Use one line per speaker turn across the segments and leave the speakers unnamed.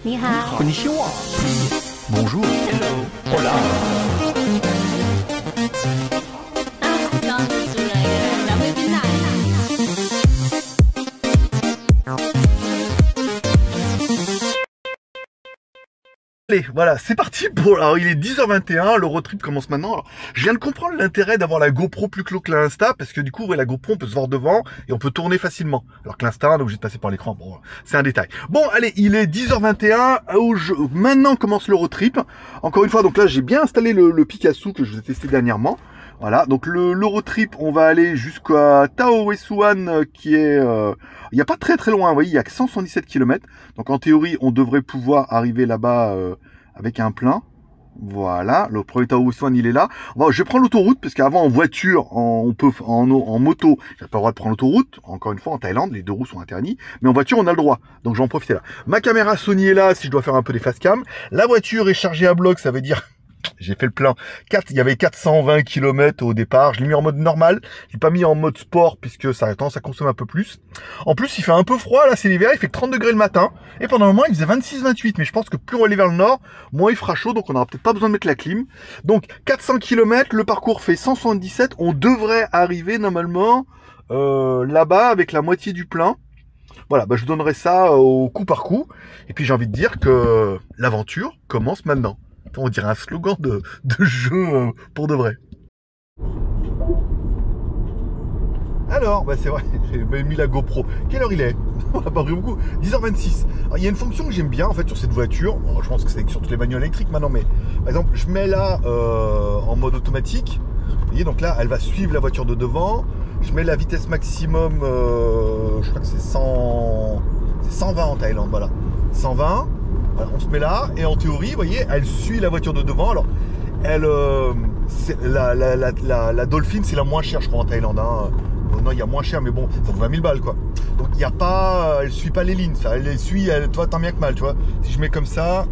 你好。
Konnichiwa. Bonjour.
Hello.
Hola.
刚刚煮了一个蓝莓冰奶。
Allez, voilà, c'est parti pour... Alors, il est 10h21, le road trip commence maintenant. Alors, je viens de comprendre l'intérêt d'avoir la GoPro plus clos que l'Insta, parce que du coup, ouais, la GoPro, on peut se voir devant et on peut tourner facilement. Alors que l'Insta, on est obligé de passer par l'écran. Bon, c'est un détail. Bon, allez, il est 10h21, maintenant commence le road trip. Encore une fois, donc là, j'ai bien installé le Picasso que je vous ai testé dernièrement. Voilà, donc le road trip, on va aller jusqu'à Taohuesuan, qui est... il n'y a pas très loin, vous voyez, il y a que 177 km. Donc en théorie, on devrait pouvoir arriver là-bas avec un plein. Voilà, le premier Taohuesuan, il est là. Bon, je vais prendre l'autoroute, parce qu'avant, en voiture, en moto, j'ai pas le droit de prendre l'autoroute. Encore une fois, en Thaïlande, les deux roues sont interdites. Mais en voiture, on a le droit. Donc j'en profite là. Ma caméra Sony est là, si je dois faire un peu des face cam. La voiture est chargée à bloc, ça veut dire... J'ai fait le plein. Il y avait 420 km au départ. Je l'ai mis en mode normal. Je l'ai pas mis en mode sport puisque ça a tendance à consommer un peu plus. En plus, il fait un peu froid. Là, c'est l'hiver. Il fait 30 degrés le matin. Et pendant un moment, il faisait 26-28. Mais je pense que plus on va aller vers le nord, moins il fera chaud. Donc, on n'aura peut-être pas besoin de mettre la clim. Donc, 400 km. Le parcours fait 177. On devrait arriver normalement là-bas avec la moitié du plein. Voilà, bah, je vous donnerai ça au coup par coup. Et puis, j'ai envie de dire que l'aventure commence maintenant. On dirait un slogan de jeu pour de vrai. Alors, bah c'est vrai, j'ai mis la GoPro. Quelle heure il est? On n'a pas pris beaucoup. 10h26. Alors, il y a une fonction que j'aime bien en fait sur cette voiture. Bon, je pense que c'est sur toutes les bagnoles électriques maintenant, mais par exemple, je mets là en mode automatique. Vous voyez, donc là, elle va suivre la voiture de devant. Je mets la vitesse maximum, je crois que c'est 120 en Thaïlande, voilà. 120. Voilà, on se met là et en théorie, vous voyez, elle suit la voiture de devant. Alors, elle, la Dolphin, c'est la moins chère, je crois, en Thaïlande. Hein. Non, il y a moins cher, mais bon, ça vaut 20 000 balles, quoi. Donc, il n'y a pas, elle suit pas les lignes. Ça, elle les suit, toi, tant bien que mal, tu vois. Si je mets comme ça,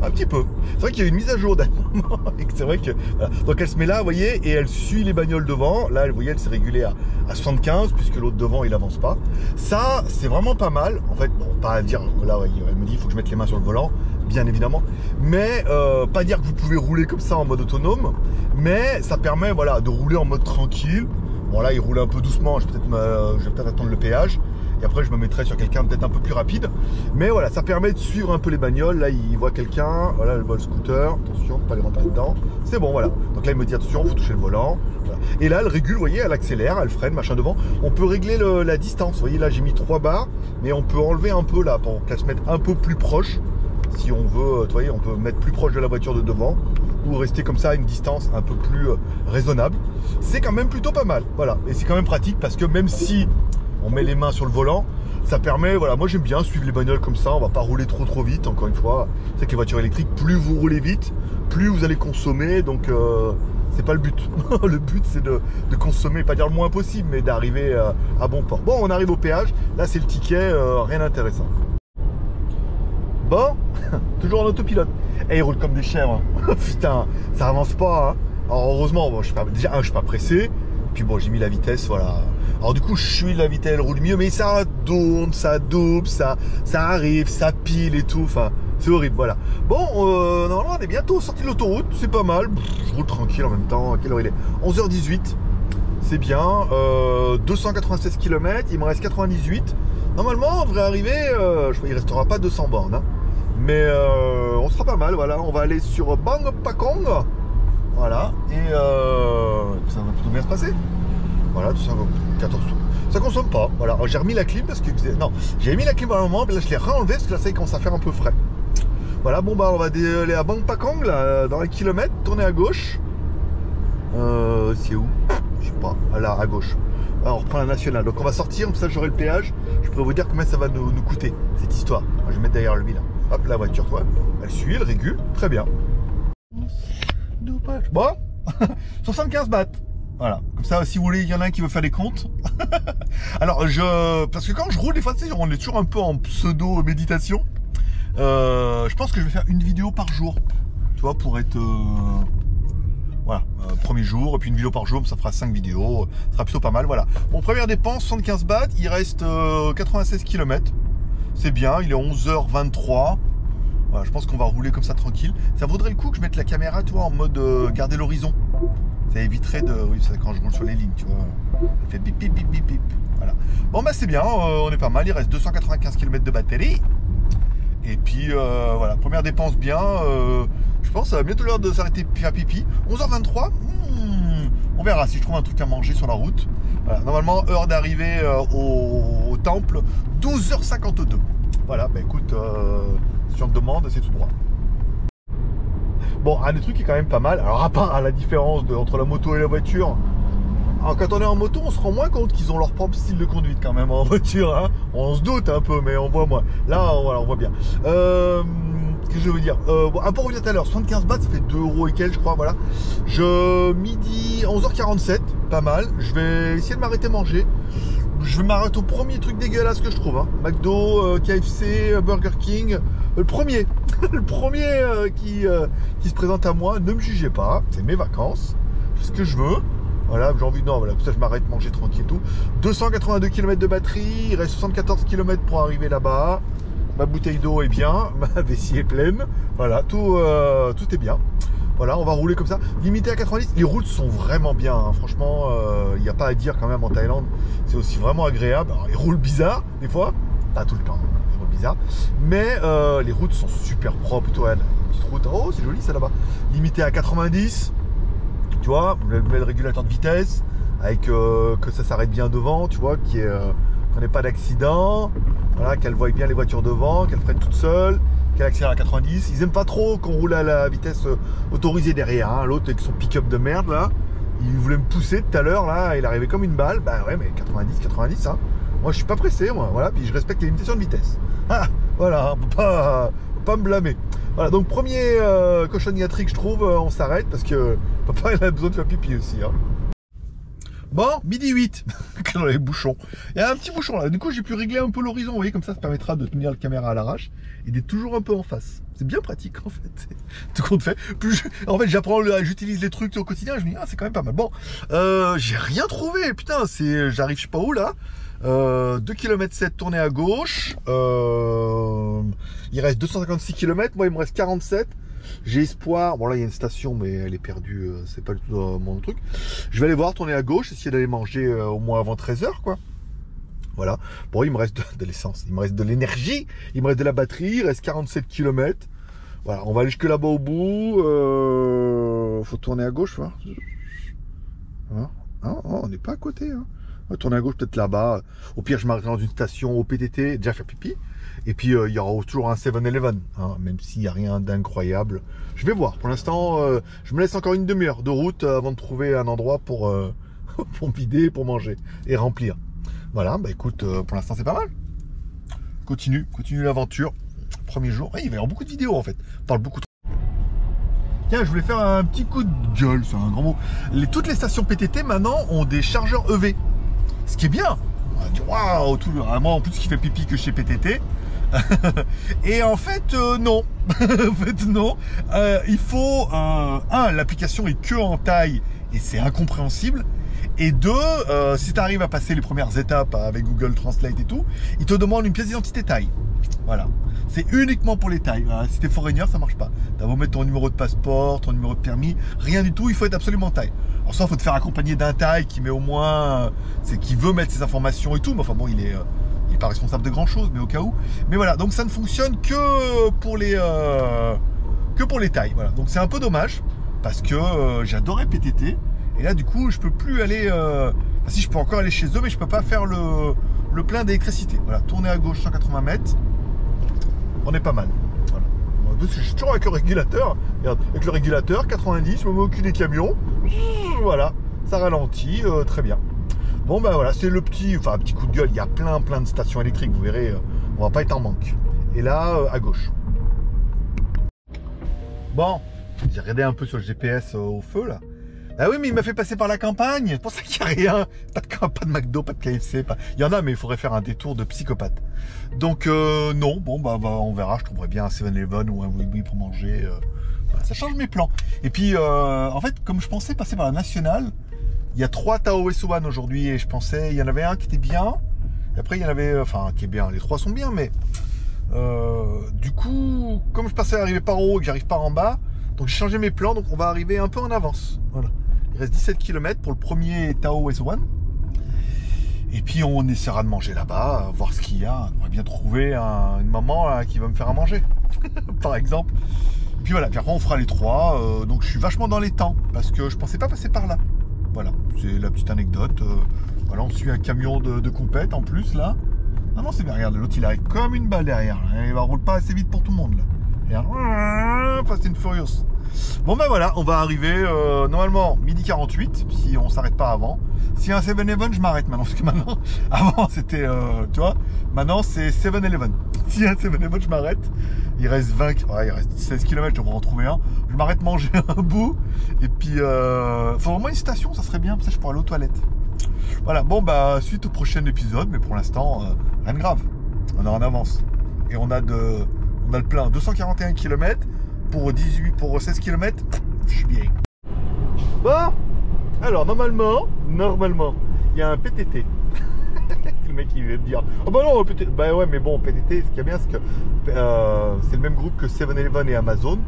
un petit peu. C'est vrai qu'il y a une mise à jour d'un moment. C'est vrai que, voilà. Donc, elle se met là, vous voyez, et elle suit les bagnoles devant. Là, vous voyez, elle s'est régulée à 75, puisque l'autre devant, il avance pas. Ça, c'est vraiment pas mal. En fait, bon, pas à dire, là, ouais, elle me dit, il faut que je mette les mains sur le volant, bien évidemment. Mais, pas dire que vous pouvez rouler comme ça en mode autonome. Mais, ça permet, voilà, de rouler en mode tranquille. Bon, là, il roule un peu doucement. Je vais peut-être attendre le péage. Et après, je me mettrai sur quelqu'un peut-être un peu plus rapide. Mais voilà, ça permet de suivre un peu les bagnoles. Là, il voit quelqu'un. Voilà, elle voit le scooter. Attention, pas les rentrer dedans. C'est bon, voilà. Donc là, il me dit attention, il faut toucher le volant. Voilà. Et là, elle régule, vous voyez, elle accélère, elle freine, machin devant. On peut régler la distance. Vous voyez, là, j'ai mis 3 barres. Mais on peut enlever un peu là pour qu'elle se mette un peu plus proche. Si on veut, vous voyez, on peut mettre plus proche de la voiture de devant. Ou rester comme ça à une distance un peu plus raisonnable. C'est quand même plutôt pas mal. Voilà. Et c'est quand même pratique parce que même si on met les mains sur le volant, ça permet, voilà, moi j'aime bien suivre les bagnoles comme ça, on va pas rouler trop vite, encore une fois. C'est que les voitures électriques, plus vous roulez vite, plus vous allez consommer, donc c'est pas le but. Le but c'est de consommer, pas dire le moins possible, mais d'arriver à bon port. Bon, on arrive au péage, là c'est le ticket, rien d'intéressant. Bon, toujours en autopilote. Et ils roulent comme des chèvres. Putain, ça avance pas. Hein. Alors heureusement, bon, je suis pas pressé. Puis bon, j'ai mis la vitesse, voilà. Alors du coup, je suis la vitesse, elle roule mieux, mais ça tourne, ça double, ça arrive, ça pile et tout. Enfin, c'est horrible, voilà. Bon, normalement, on est bientôt sorti de l'autoroute, c'est pas mal. Je roule tranquille en même temps. Quelle heure il est? 11h18. C'est bien. 296 km, il me reste 98. Normalement, on devrait arriver, je crois qu'il restera pas 200 bornes. Hein. Mais on sera pas mal, voilà. On va aller sur Bang Pakong. Voilà. Et ça va plutôt bien se passer. Voilà, 214 tours. Ça consomme pas. Voilà. J'ai remis la clim parce que... Non, j'ai mis la clim à un moment, mais là je l'ai réenlevé parce que là ça commence à faire un peu frais. Voilà, bon bah on va aller à Bang Pakong, là, dans un kilomètre, tourner à gauche. C'est où? Je sais pas. Là, à gauche. Alors, on reprend la nationale. Donc on va sortir, comme ça j'aurai le péage. Je pourrais vous dire combien ça va nous coûter, cette histoire. Moi, je vais mettre derrière lui là. Hop, la voiture, toi. Elle suit, elle régule. Très bien. Bon, 75 bahts. Voilà. Comme ça, si vous voulez, il y en a un qui veut faire des comptes. Alors, parce que quand je roule, des fois, tu sais, on est toujours un peu en pseudo-méditation. Je pense que je vais faire une vidéo par jour. Tu vois, pour être... Voilà, premier jour, et puis une vidéo par jour, ça fera 5 vidéos, ça sera plutôt pas mal, voilà. Bon, première dépense, 75 bahts, il reste 96 km. c'est bien, il est 11h23. Voilà, je pense qu'on va rouler comme ça tranquille. Ça vaudrait le coup que je mette la caméra, tu vois, en mode garder l'horizon. Ça éviterait de... Oui, c'est quand je roule sur les lignes, tu vois. Ça fait bip, bip, bip, bip, bip. Voilà. Bon, bah c'est bien, on est pas mal. Il reste 295 km de batterie. Et puis, voilà, première dépense bien. Je pense que ça va bientôt l'heure de s'arrêter faire pipi. 11h23, on verra si je trouve un truc à manger sur la route. Voilà, normalement, heure d'arrivée au temple, 12h52. Voilà, bah écoute, si on te demande, c'est tout droit. Bon, un des trucs qui est quand même pas mal, alors à part la différence entre la moto et la voiture, alors quand on est en moto, on se rend moins compte qu'ils ont leur propre style de conduite quand même en voiture. Hein. On se doute un peu, mais on voit moins. Là, voilà, on voit bien. Qu'est-ce que je veux dire bon, pour revenir tout à l'heure, 75 bahts, ça fait 2 € et quelques, je crois, voilà. Midi, 11h47, pas mal. Je vais essayer de m'arrêter manger. Je vais m'arrêter au premier truc dégueulasse que je trouve. Hein. McDo, KFC, Burger King. Le premier, le premier qui se présente à moi, ne me jugez pas, c'est mes vacances. Je fais ce que je veux. Voilà, j'ai envie, non, voilà, pour ça je m'arrête manger tranquille et tout. 282 km de batterie, il reste 74 km pour arriver là-bas. Ma bouteille d'eau est bien, ma vessie est pleine. Voilà, tout est bien. Voilà, on va rouler comme ça. Limité à 90, les routes sont vraiment bien. Hein. Franchement, il n'y a pas à dire quand même en Thaïlande. C'est aussi vraiment agréable. Alors, ils roulent bizarre, des fois. Pas tout le temps, ils roulent bizarre. Mais les routes sont super propres. Toi, petite route. Oh, c'est joli ça là-bas. Limité à 90. Tu vois, vous mettez le régulateur de vitesse. Avec que ça s'arrête bien devant, tu vois, qu'on n'ait pas d'accident. Voilà, qu'elle voie bien les voitures devant, qu'elle freine toute seule. Qu'elle accélère à 90, ils aiment pas trop qu'on roule à la vitesse autorisée derrière, hein. L'autre avec son pick-up de merde là, il voulait me pousser tout à l'heure là, il arrivait comme une balle, bah ouais mais 90 hein, moi je suis pas pressé moi, voilà, puis je respecte les limitations de vitesse, ah, voilà, on peut pas me blâmer, voilà, donc premier cochonniaterie que je trouve, on s'arrête parce que papa il a besoin de faire pipi aussi, hein. Bon, midi 8, dans les bouchons. Il y a un petit bouchon là, du coup j'ai pu régler un peu l'horizon, vous voyez, comme ça permettra de tenir la caméra à l'arrache et d'être toujours un peu en face. C'est bien pratique en fait, tout compte fait. En fait j'utilise les trucs au quotidien, je me dis, ah c'est quand même pas mal. Bon, j'ai rien trouvé, putain, j'arrive je sais pas où là. 2 km 7 tourné à gauche, il reste 256 km, moi il me reste 47. J'ai espoir, bon là il y a une station mais elle est perdue, c'est pas du tout mon truc. Je vais aller voir, tourner à gauche, essayer d'aller manger au moins avant 13h quoi. Voilà, bon il me reste de l'essence, il me reste de l'énergie, il me reste de la batterie, il reste 47 km. Voilà, on va aller jusque là-bas au bout, faut tourner à gauche, voir. Hein, on n'est pas à côté, hein. On va tourner à gauche peut-être là-bas, au pire je m'arrêterai dans une station au PTT, déjà faire pipi. Et puis il y aura toujours un 7-Eleven, hein, même s'il n'y a rien d'incroyable. Je vais voir. Pour l'instant, je me laisse encore une demi-heure de route avant de trouver un endroit pour vider, pour manger et remplir. Voilà, bah écoute, pour l'instant c'est pas mal. Continue l'aventure. Premier jour. Il va y avoir beaucoup de vidéos en fait. On parle beaucoup trop. Tiens, je voulais faire un petit coup de gueule, c'est un grand mot. Toutes les stations PTT maintenant ont des chargeurs EV. Ce qui est bien. On va dire, waouh, vraiment en plus qui fait pipi que chez PTT. Et en fait non. En fait non. Il faut l'application est que en taille et c'est incompréhensible. Et deux, si tu arrives à passer les premières étapes avec Google Translate et tout, il te demande une pièce d'identité taille. Voilà. C'est uniquement pour les tailles. Si t'es foreigner, ça marche pas. T'as beau mettre ton numéro de passeport, ton numéro de permis, rien du tout, il faut être absolument taille. Alors ça, il faut te faire accompagner d'un taille qui met au moins, qui veut mettre ses informations et tout, mais enfin bon, il est pas responsable de grand chose, mais au cas où. Mais voilà, donc ça ne fonctionne que pour les tailles. Voilà. Donc c'est un peu dommage parce que j'adorais PTT et là du coup je peux plus aller. Si je peux encore aller chez eux, mais je peux pas faire le plein d'électricité. Voilà, tourner à gauche 180 mètres. On est pas mal. Voilà. Je suis toujours avec le régulateur. Regarde, avec le régulateur 90, je me mets au cul des camions. Voilà, ça ralentit, très bien. Bon ben voilà, c'est le petit coup de gueule. Il y a plein de stations électriques, vous verrez, on va pas être en manque. Et là, à gauche. Bon, j'ai regardé un peu sur le GPS au feu là. Ah oui, mais il m'a fait passer par la campagne. C'est pour ça qu'il n'y a rien. Pas de McDo, pas de KFC. Il y en a, mais il faudrait faire un détour de psychopathe. Donc non, bon bah on verra. Je trouverais bien un 7-Eleven ou un Oui pour manger. Voilà, ça change mes plans. Et puis en fait, comme je pensais passer par la nationale, il y a 3 Tao S1 aujourd'hui et je pensais il y en avait un qui était bien. Et après il y en avait, qui est bien. Les 3 sont bien, mais Du coup, comme je pensais arriver par en haut et que j'arrive par en bas, donc j'ai changé mes plans, donc on va arriver un peu en avance. Voilà. Il reste 17 km pour le premier Tahoe S1. Et puis on essaiera de manger là-bas, voir ce qu'il y a. On va bien trouver une maman là, qui va me faire à manger, par exemple. Et puis voilà, puis après on fera les trois. Donc je suis vachement dans les temps, parce que je pensais pas passer par là. Voilà, c'est la petite anecdote. Voilà, on suit un camion de compète en plus là. Non, non, c'est bien, regarde, l'autre il arrive comme une balle derrière. Il roule pas assez vite pour tout le monde là. Regarde, Fast and Furious. Bon ben voilà, on va arriver normalement midi 48, si on s'arrête pas avant. S'il y a un 7-Eleven, je m'arrête maintenant, parce que maintenant, avant c'était, tu vois, maintenant c'est 7-Eleven. S'il y a un 7-Eleven, je m'arrête. Il reste 20, ouais, il reste 16 km, je devrais en trouver un. Je m'arrête manger un bout, et puis, faut vraiment une station, ça serait bien, comme ça je pourrais aller aux toilettes. Voilà, bon bah, suite au prochain épisode, mais pour l'instant, rien de grave. On est en avance. Et on a le plein, 241 km. Pour 16 km, je suis bien. Bon, alors normalement, il y a un PTT. Le mec il va te dire, oh bah non, PTT. Bah ouais, mais bon, PTT, ce qui est bien, c'est que c'est le même groupe que 7-Eleven et Amazon.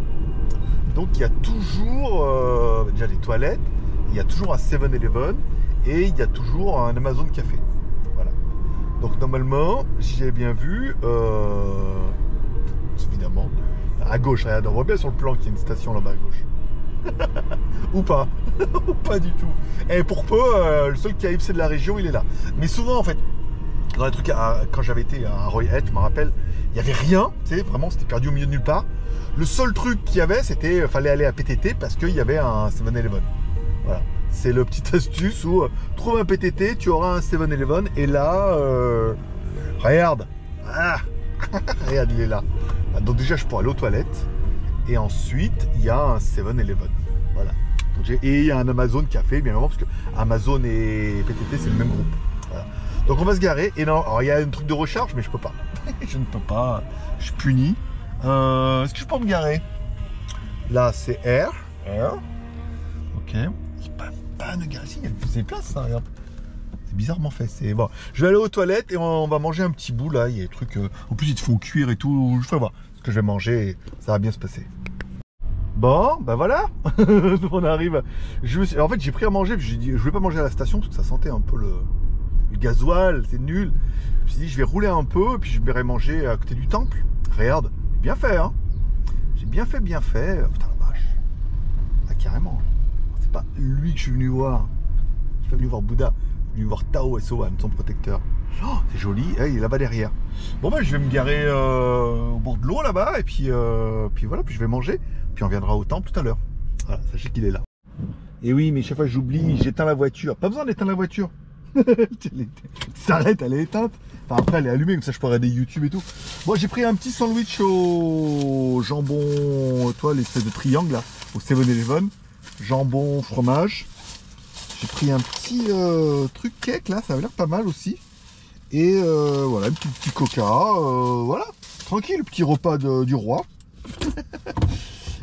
Donc il y a toujours déjà des toilettes, il y a toujours un 7-Eleven et il y a toujours un Amazon Café. Voilà. Donc normalement, si j'avais bien vu, évidemment. À gauche, regarde, on voit bien sur le plan qu'il y a une station là-bas à gauche. Ou pas. Ou pas du tout. Et pour peu, le seul KFC de la région, il est là. Mais souvent, en fait, dans les trucs, quand j'avais été à Roy Head, je me rappelle, il n'y avait rien. Tu sais, vraiment, c'était perdu au milieu de nulle part. Le seul truc qu'il y avait, c'était fallait aller à PTT parce qu'il y avait un 7-Eleven. Voilà. C'est le petite astuce où trouve un PTT, tu auras un 7-Eleven. Et là, regarde. Ah. Regarde, il est là. Donc déjà, je pourrais aller aux toilettes. Et ensuite, il y a un 7-Eleven. Voilà. Donc, et il y a un Amazon Café, bien évidemment, parce que Amazon et PTT, c'est le même groupe. Voilà. Donc on va se garer. Et non, alors il y a un truc de recharge, mais je peux pas. Je ne peux pas. Je suis puni. Est-ce que je peux me garer? Là, c'est Air. Ok. Il peut pas me garer. Si, il y a des places, ça, regarde. Bizarrement fait, c'est bon. Je vais aller aux toilettes et on va manger un petit bout là. Il y a des trucs. En plus, ils te font cuire et tout. Je vais voir ce que je vais manger et ça va bien se passer. Bon, ben voilà. On arrive. En fait, j'ai pris à manger. J'ai dit, je voulais pas manger à la station parce que ça sentait un peu le gasoil. C'est nul. Je me suis dit, je vais rouler un peu. Puis je vais manger à côté du temple. Regarde, bien fait, hein. J'ai bien fait, bien fait. Putain la vache. Ah, carrément. C'est pas lui que je suis venu voir. Je suis pas venu voir Bouddha. Venu voir Tahoe S1, son protecteur. Oh, c'est joli, il est là-bas derrière. Bon ben je vais me garer au bord de l'eau là-bas et puis voilà, puis je vais manger, puis on viendra au temple tout à l'heure. Voilà, sachez qu'il est là. Et oui, mais chaque fois j'oublie, j'éteins la voiture. Pas besoin d'éteindre la voiture. S'arrête, elle est éteinte. Enfin après elle est allumée, comme ça je pourrais regarder YouTube et tout. Bon, j'ai pris un petit sandwich au jambon, toi l'espèce de triangle là, au 7-Eleven. Jambon, fromage. J'ai pris un petit truc cake là, ça avait l'air pas mal aussi. Et voilà, un petit coca, voilà, tranquille, le petit repas du roi.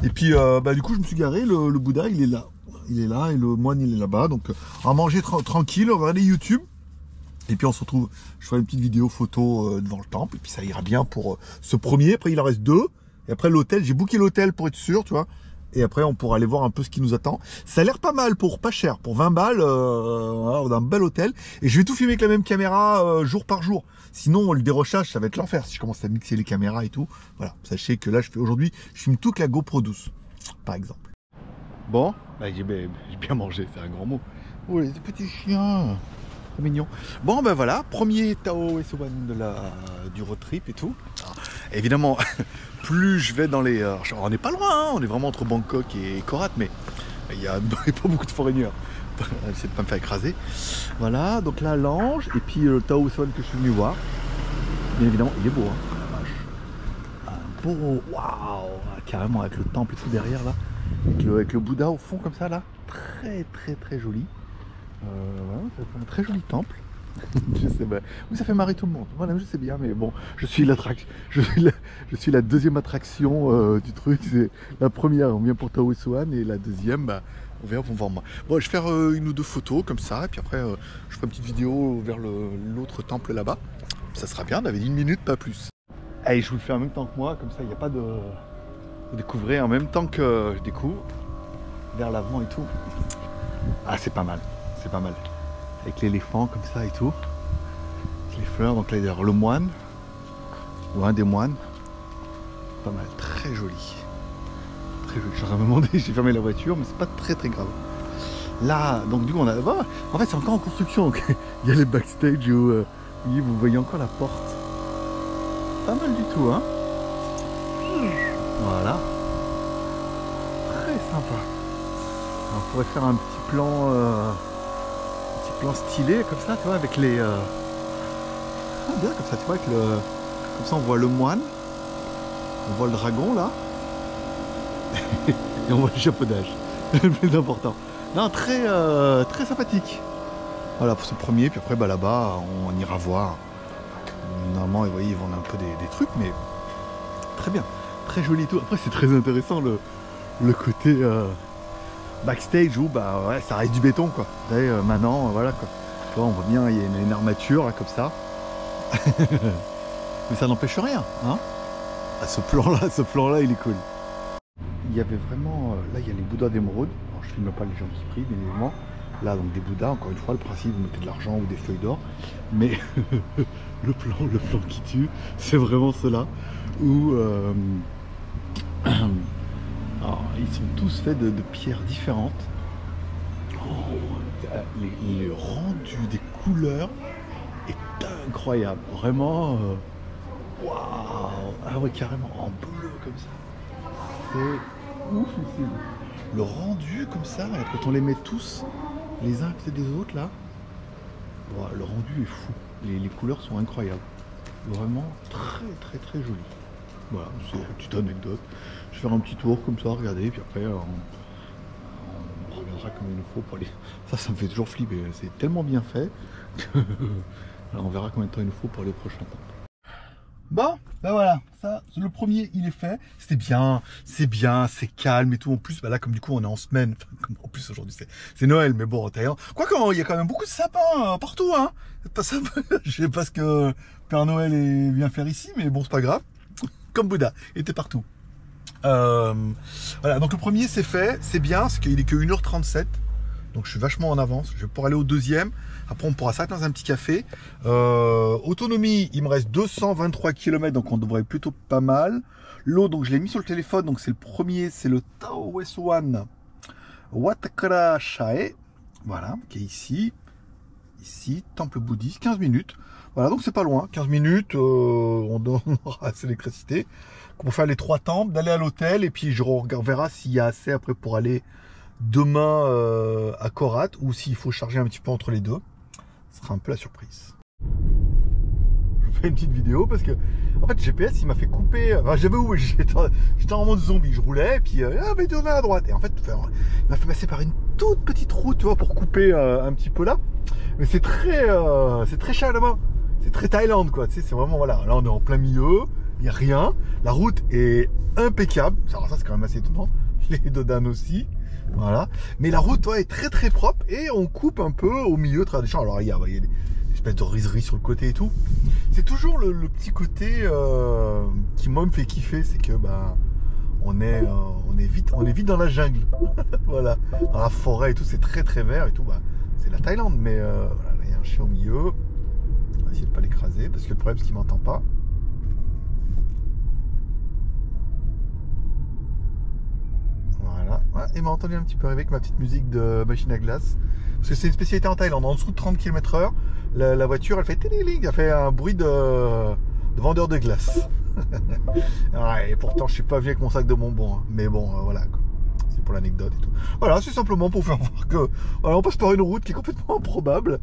Et puis bah, du coup je me suis garé, le Bouddha il est là. Il est là et le moine il est là-bas. Donc on va manger tranquille, on va regarder YouTube. Et puis on se retrouve, je ferai une petite vidéo photo devant le temple. Et puis ça ira bien pour ce premier, après il en reste deux. Et après l'hôtel, j'ai booké l'hôtel pour être sûr, tu vois. Et après, on pourra aller voir un peu ce qui nous attend. Ça a l'air pas mal pour pas cher. Pour 20 balles, voilà, on a un bel hôtel. Et je vais tout filmer avec la même caméra jour par jour. Sinon, le dérochage, ça va être l'enfer. Si je commence à mixer les caméras et tout. Voilà, sachez que là, aujourd'hui, je filme tout avec la GoPro 12, par exemple. Bon, bah, j'ai bien mangé, c'est un grand mot. Oh, les petits chiens. C'est mignon. Bon, ben voilà, premier Tahoe S1 du road trip et tout. Alors, évidemment, plus je vais dans les... on n'est pas loin, hein, on est vraiment entre Bangkok et Korat, mais il n'y a pas beaucoup de foreigners. J'essaie de ne pas me faire écraser. Voilà, donc là, l'ange, et puis le Tahoe S1 que je suis venu voir. Bien évidemment, il est beau, hein. Un beau, waouh, carrément avec le temple et tout derrière là. Avec le Bouddha au fond comme ça là. Très très très joli. Voilà, ça fait un très joli temple. Je sais pas. Oui, ça fait marrer tout le monde. Voilà, je sais bien, mais bon, je suis la deuxième attraction du truc. C'est la première, on vient pour Tahoe S1 et la deuxième, bah, on verra pour voir moi. Bon, je vais faire une ou deux photos comme ça, et puis après, je ferai une petite vidéo vers l'autre temple là-bas. Ça sera bien, on avait 1 minute, pas plus. Allez, je vous le fais en même temps que moi, comme ça il n'y a pas de... Vous découvrez en même temps que je découvre, vers l'avant et tout. Ah, c'est pas mal, c'est pas mal. Avec l'éléphant comme ça et tout. Avec les fleurs, donc là d'ailleurs le moine, ou un des moines. Pas mal, très joli. Très joli. Je suis en train de me demander, j'ai fermé la voiture, mais c'est pas très grave. Là, donc du coup on a... Oh, en fait c'est encore en construction, donc il y a les backstage où vous voyez encore la porte. Pas mal du tout, hein. Voilà. Très sympa. Alors, on pourrait faire un petit plan stylé comme ça, tu vois, avec les... Ah, bien comme ça, tu vois, avec le... Comme ça on voit le moine, on voit le dragon là, et on voit le chapeaudage, le plus important. Non, très sympathique. Voilà pour ce premier, puis après bah, là-bas on ira voir. Normalement, vous voyez, ils vendent un peu des trucs, mais très bien, très joli et tout. Après c'est très intéressant le côté backstage où bah ouais, ça reste du béton quoi. Vous savez, maintenant voilà quoi. Tu vois, on voit bien, il y a une armature là, comme ça. Mais ça n'empêche rien, hein. Ah, ce plan-là, il est cool. Il y avait vraiment, là il y a les Bouddhas d'émeraude. Alors je filme pas les gens qui prient, bien évidemment. Là donc des Bouddhas, encore une fois, le principe, vous mettez de l'argent ou des feuilles d'or. Mais le plan qui tue, c'est vraiment cela. Où alors, ils sont tous faits de pierres différentes. Oh, le rendu des couleurs est incroyable. Vraiment. Waouh! Ah ouais, carrément en bleu comme ça. C'est ouf ici. Le rendu comme ça, quand on les met tous les uns à côté des autres là, wow, le rendu est fou. Les couleurs sont incroyables. Vraiment très joli. Voilà, c'est une petite anecdote. Je vais faire un petit tour comme ça, regardez, puis après on regardera comme il nous faut pour les. Ça me fait toujours flipper. C'est tellement bien fait que on verra combien de temps il nous faut pour les prochains temps. Bon, ben voilà, ça, le premier il est fait, c'était bien, c'est calme et tout. En plus, ben là comme du coup on est en semaine, enfin, en plus aujourd'hui c'est Noël, mais bon en Thaïlande. Quoique il y a quand même beaucoup de sapins partout, hein. Pas ça, je sais pas ce que Père Noël vient faire ici, mais bon c'est pas grave. Comme Bouddha, il était partout. Voilà, donc le premier c'est fait, c'est bien, c'est qu'il est que 1h37. Donc je suis vachement en avance, je vais pouvoir aller au deuxième. Après on pourra s'arrêter dans un petit café. Autonomie, il me reste 223 km, donc on devrait plutôt pas mal. L'eau, donc je l'ai mis sur le téléphone, donc c'est le premier, c'est le Taoisewan Watakra Chae. Voilà, qui est ici. Ici, temple bouddhiste, 15 minutes. Voilà, donc c'est pas loin, 15 minutes, on aura assez d'électricité. Pour faire les 3 temples, d'aller à l'hôtel, et puis on verra s'il y a assez après pour aller demain à Korat, ou s'il faut charger un petit peu entre les deux. Ce sera un peu la surprise. Je vous fais une petite vidéo parce que en fait GPS il m'a fait couper. Enfin, j'étais en mode zombie, je roulais et puis mais tourner à droite. Et en fait il m'a fait passer par une toute petite route, tu vois, pour couper un petit peu là. Mais c'est très Chalaman, c'est très Thaïlande quoi. Tu sais, c'est vraiment voilà. Là on est en plein milieu, il n'y a rien. La route est impeccable. Alors ça c'est quand même assez étonnant. Les Dodan aussi. Voilà, mais la route ouais, est très propre et on coupe un peu au milieu des champs. Alors il y a des espèces de riseries sur le côté et tout. C'est toujours le petit côté qui moi me fait kiffer, c'est que bah on est vite dans la jungle. Voilà, dans la forêt et tout, c'est très vert et tout. Bah c'est la Thaïlande, mais voilà, là, il y a un chien au milieu. On va essayer de pas l'écraser parce que le problème c'est qu'il m'entend pas. Ouais, il m'a entendu un petit peu arriver avec ma petite musique de machine à glace. Parce que c'est une spécialité en Thaïlande. En dessous de 30 km/h, la voiture elle fait téléling, elle fait un bruit de vendeur de glace. Ouais, et pourtant je suis pas venu avec mon sac de bonbons, hein. Mais bon, voilà quoi. C'est pour l'anecdote et tout. Voilà, c'est simplement pour faire voir que voilà, on passe par une route qui est complètement improbable.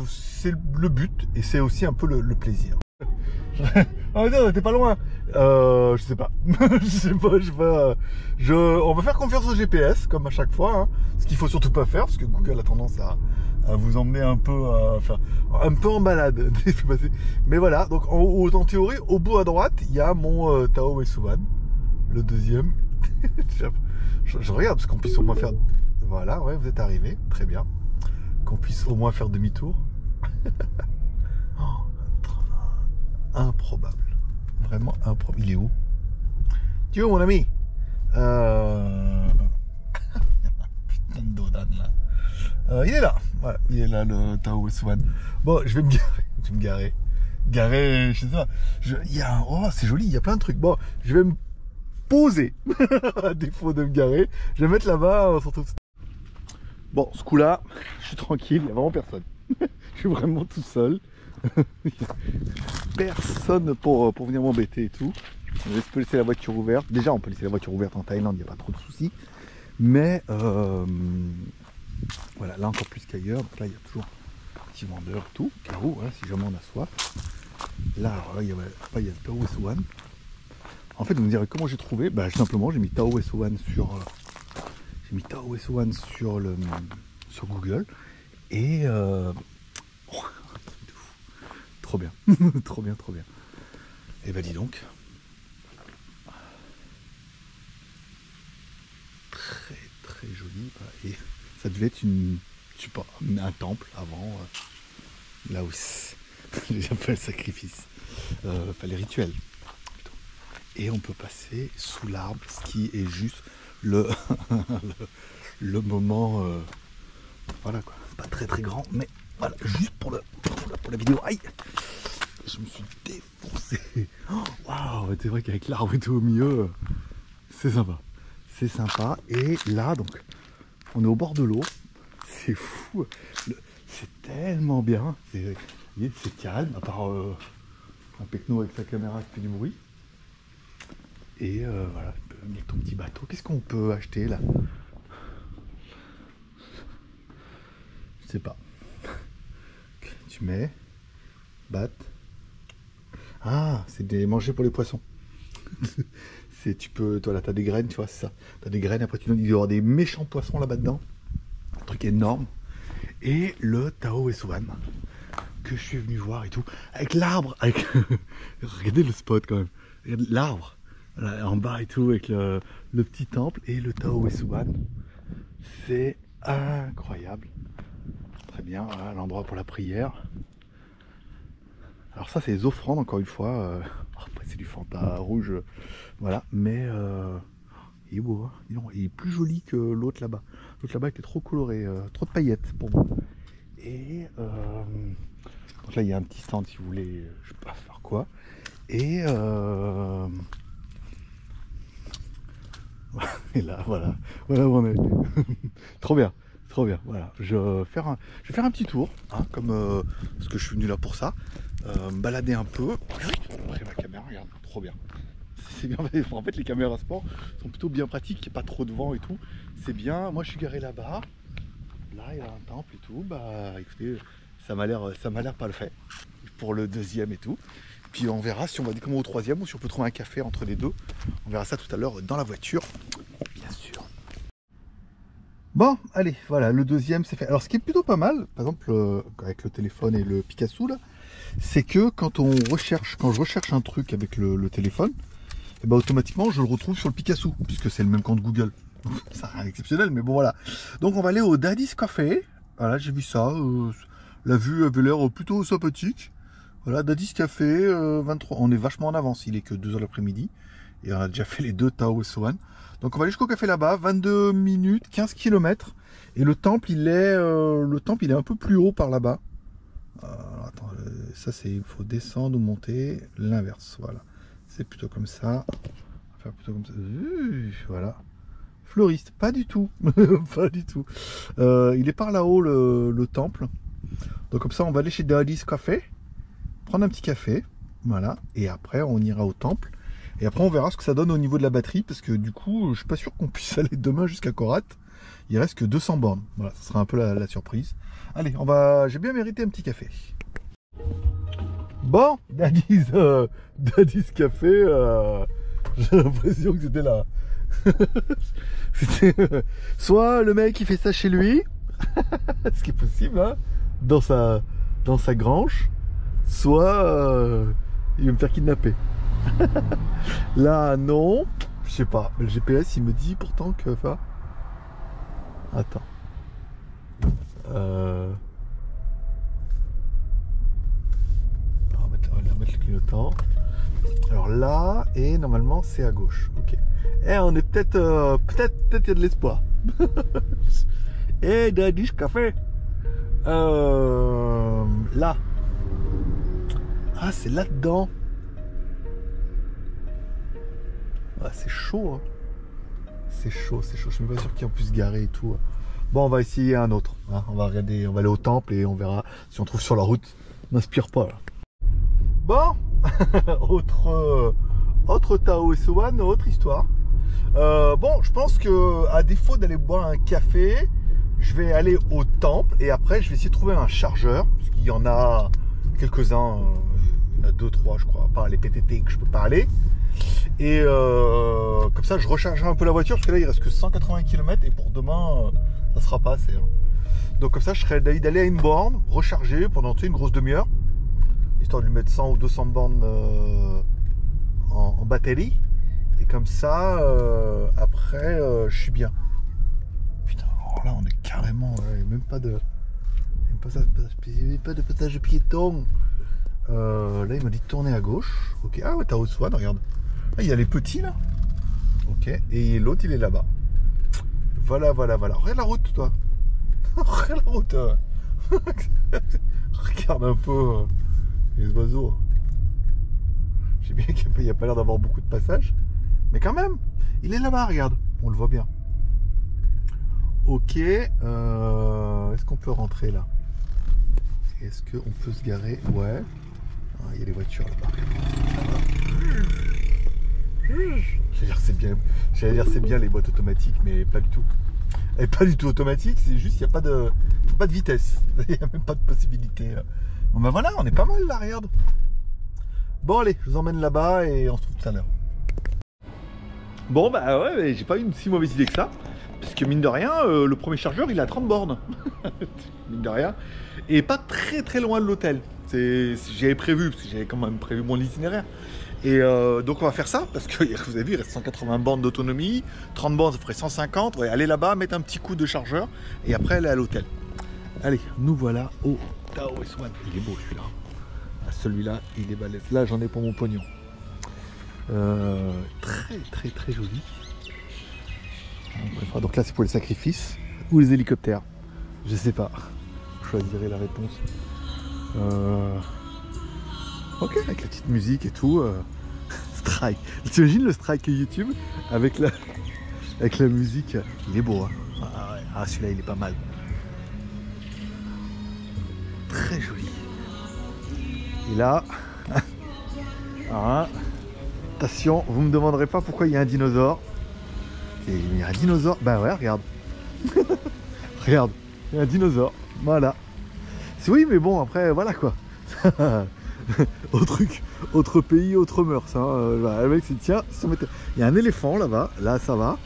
C'est le but et c'est aussi un peu le plaisir. Ah non, t'es pas loin. Je sais pas. On va faire confiance au GPS comme à chaque fois, hein. Ce qu'il faut surtout pas faire parce que Google a tendance à vous emmener un peu en balade. Mais voilà, donc en théorie, au bout à droite, il y a mon Taoisewan, le deuxième. je regarde parce qu'on puisse au moins faire. Voilà, ouais, vous êtes arrivé, très bien. Qu'on puisse au moins faire demi-tour. Improbable. Vraiment improbable. Il est où? Tu es où, mon ami? Il y a un putain de Dodan là. Il est là. Voilà, il est là, le Tao S1. Bon, je vais me garer. Je vais me garer. Garer, je sais pas. Oh, c'est joli, il y a plein de trucs. Bon, je vais me poser. À défaut de me garer. Je vais me mettre là-bas. On se retrouve. Bon, ce coup-là, je suis tranquille, il n'y a vraiment personne. Je suis vraiment tout seul. Personne pour venir m'embêter et tout. Je peux laisser la voiture ouverte. Déjà, on peut laisser la voiture ouverte en Thaïlande, il n'y a pas trop de soucis. Mais voilà, là encore plus qu'ailleurs. Donc là, il y a toujours un petit vendeur et tout. Carreau, hein, si jamais on a soif. Là, il y a le Tao S1. En fait, vous me direz comment j'ai trouvé. Bah, simplement, j'ai mis Tao S1 sur. J'ai mis Tao S1 sur Google. Et. Oh, trop bien. Trop bien, trop bien. Et bah, dis donc. Très joli. Et ça devait être je sais pas, un temple avant. Là où j'appelle le sacrifice. Enfin, les rituels. Et on peut passer sous l'arbre, ce qui est juste le moment. Voilà quoi. Pas très grand, mais voilà, juste pour la vidéo. Aïe! Je me suis défoncé. Waouh! C'est vrai qu'avec l'arbre et tout au milieu, c'est sympa. C'est sympa. Et là, donc, on est au bord de l'eau. C'est fou. C'est tellement bien. C'est calme, à part un pecno avec sa caméra qui fait du bruit. Et voilà, tu peux mettre ton petit bateau. Qu'est-ce qu'on peut acheter là? Je sais pas. Tu mets. Batte. Ah, c'est des manger pour les poissons. Tu peux, toi là, t'as des graines, tu vois, c'est ça. T'as des graines, après il doit y avoir des méchants poissons là-bas dedans. Un truc énorme. Et le Tao S1 que je suis venu voir et tout. Avec l'arbre. Regardez le spot quand même. Regardez l'arbre. Là, en bas et tout, avec le petit temple et le Tao S1. C'est incroyable. Très bien, voilà l'endroit pour la prière. Alors ça c'est les offrandes encore une fois. Après c'est du Fanta rouge. Voilà, mais il est beau, hein. Il est plus joli que l'autre là-bas. L'autre là-bas était trop coloré, trop de paillettes pour moi. Et donc là il y a un petit stand si vous voulez, je sais pas faire quoi. Et et là voilà où on est. Trop bien. Trop bien, voilà. Je vais faire un petit tour, hein, comme parce que je suis venu là pour ça. Me balader un peu. Après ma caméra, regarde, trop bien. C'est bien. En fait, les caméras sport sont plutôt bien pratiques, il n'y a pas trop de vent et tout. C'est bien. Moi, je suis garé là-bas. Là, il y a un temple et tout. Bah, écoutez, ça m'a l'air pas le fait pour le deuxième et tout. Puis on verra si on va dire comment au troisième ou si on peut trouver un café entre les deux. On verra ça tout à l'heure dans la voiture, bien sûr. Bon, allez, voilà, le deuxième c'est fait. Alors ce qui est plutôt pas mal, par exemple avec le téléphone et le Picasso là, c'est que quand je recherche un truc avec le téléphone, et ben automatiquement je le retrouve sur le Picasso, puisque c'est le même compte Google. C'est rien d'exceptionnel, mais bon voilà. Donc on va aller au Daddy's Café. Voilà, j'ai vu ça. La vue avait l'air plutôt sympathique. Voilà, Daddy's Café, 23. On est vachement en avance, il est que 2h l'après-midi. Et on a déjà fait les deux Tao S1. Donc on va aller jusqu'au café là-bas, 22 minutes, 15 km. Et le temple, il est un peu plus haut par là-bas. Attends, ça c'est, il faut descendre ou monter, l'inverse, voilà. C'est plutôt comme ça. On va faire plutôt comme ça. Voilà. Fleuriste, pas du tout. Pas du tout. Il est par là-haut le temple. Donc comme ça, on va aller chez Daddy's Café, prendre un petit café. Voilà. Et après, on ira au temple. Et après on verra ce que ça donne au niveau de la batterie, parce que du coup je suis pas sûr qu'on puisse aller demain jusqu'à Korat. Il reste que 200 bornes. Voilà, ça sera un peu la surprise. Allez, j'ai bien mérité un petit café. Bon, Daddy's Café, j'ai l'impression que c'était là. C'était soit le mec qui fait ça chez lui, ce qui est possible, hein, dans sa grange, soit il va me faire kidnapper. Là non, je sais pas, le GPS il me dit pourtant que enfin... Attends, on va mettre le clignotant. Alors là, et normalement c'est à gauche. Ok. Eh, on est peut-être il y a de l'espoir. Eh, Daddy's Café. Là. Ah, c'est là-dedans. Ah, c'est chaud. Hein. C'est chaud, c'est chaud. Je suis même pas sûr qu'il y en puisse garer et tout. Bon, on va essayer un autre. Hein. On va regarder, on va aller au temple et on verra si on trouve sur la route. M'inspire pas là. Bon, autre Tao et Sowan, autre histoire. Bon, je pense que à défaut d'aller boire un café, je vais aller au temple et après je vais essayer de trouver un chargeur, parce qu'il y en a quelques-uns, il y en a 2-3 je crois, pas les PTT que je peux pas aller. Et comme ça je rechargerai un peu la voiture, parce que là il reste que 180 km et pour demain ça sera pas assez. Hein. Donc comme ça je serais d'aller à une borne, recharger pendant une grosse demi-heure, histoire de lui mettre 100 ou 200 bornes en batterie. Et comme ça, après, je suis bien. Putain, alors là, on est carrément... même pas de passage de piéton. Là, il m'a dit de tourner à gauche. Ok. Ah ouais, t'as Oswan, regarde. Ah, il y a les petits, là. Ok. Et l'autre, il est là-bas. Voilà. Regarde la route, toi. Regarde la route. Regarde un peu les oiseaux. J'ai bien qu'il n'y a pas l'air d'avoir beaucoup de passages. Mais quand même, il est là-bas, regarde. On le voit bien. Ok. Est-ce qu'on peut rentrer là? Est-ce qu'on peut se garer? Ouais. Ah, il y a des voitures là-bas. J'allais dire c'est bien les boîtes automatiques, mais pas du tout. Et pas du tout automatique, c'est juste qu'il n'y a pas de vitesse. Il n'y a même pas de possibilité. Bon ben voilà, on est pas mal là, regarde. Bon allez, je vous emmène là-bas et on se retrouve tout à l'heure. Bon bah ouais, j'ai pas eu une si mauvaise idée que ça. Parce que mine de rien, le premier chargeur il a 30 bornes. Mine de rien. Et pas très loin de l'hôtel. J'avais prévu, parce que j'avais quand même prévu mon itinéraire. Et donc on va faire ça, parce que vous avez vu, il reste 180 bornes d'autonomie. 30 bornes ça ferait 150. Ouais, aller là-bas, mettre un petit coup de chargeur. Et après aller à l'hôtel. Allez, nous voilà au Tao Swan. Il est beau celui-là. Celui-là, il est balèze. Là, j'en ai pour mon pognon. Très joli. Donc là, c'est pour les sacrifices ou les hélicoptères. Je sais pas. Je choisirai la réponse. Ok, avec la petite musique et tout. Strike. T'imagines le strike YouTube avec la musique. Il est beau. Hein. Ah, celui-là, il est pas mal. Très joli. Et là, attention, vous me demanderez pas pourquoi il y a un dinosaure. Et il y a un dinosaure, bah ouais, regarde. Regarde, il y a un dinosaure, voilà. Oui, mais bon, après, voilà quoi. Autre pays, autre mœurs. Hein. Le mec s'est dit, tiens, il y a un éléphant là-bas, là ça va.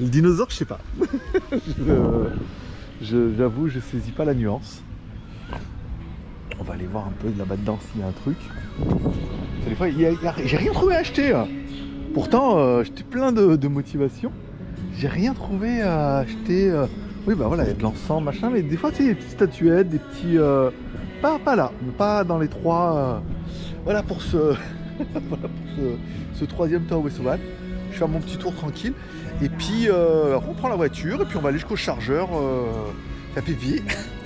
Le dinosaure, je sais pas. J'avoue, je saisis pas la nuance. On va aller voir un peu là-bas dedans s'il y a un truc. Des fois, j'ai rien trouvé à acheter. Pourtant, j'étais plein de motivation. J'ai rien trouvé à acheter. Oui, bah voilà, il y a de l'encens, machin. Mais des fois, tu sais, il y a des petites statuettes, des petits... Pas là, pas dans les trois... Voilà pour ce... ce troisième Tao Swan. Je fais mon petit tour tranquille. Et puis, on prend la voiture et puis on va aller jusqu'au chargeur. Faire pipi.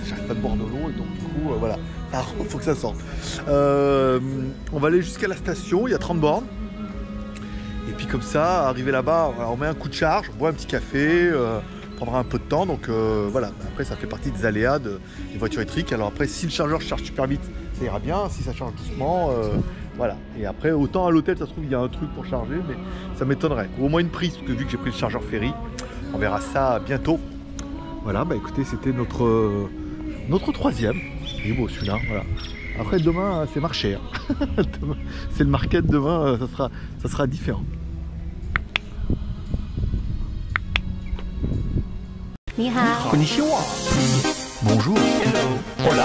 J'arrête pas de boire de l'eau et donc du coup, voilà. Il faut que ça sorte. On va aller jusqu'à la station, il y a 30 bornes. Et puis comme ça, arrivé là-bas, on met un coup de charge, on boit un petit café, prendra un peu de temps. Donc voilà, après ça fait partie des aléas des voitures électriques. Alors après, si le chargeur charge super vite, ça ira bien. Si ça charge doucement, voilà. Et après, autant à l'hôtel, ça se trouve, il y a un truc pour charger, mais ça m'étonnerait. Ou au moins une prise, parce que vu que j'ai pris le chargeur Ferry, on verra ça bientôt. Voilà, bah écoutez, c'était notre troisième. Il est beau celui-là, voilà. Après demain, c'est marché. Hein. C'est le market demain, ça sera différent.
Konnichiwa. Bonjour.
Hola.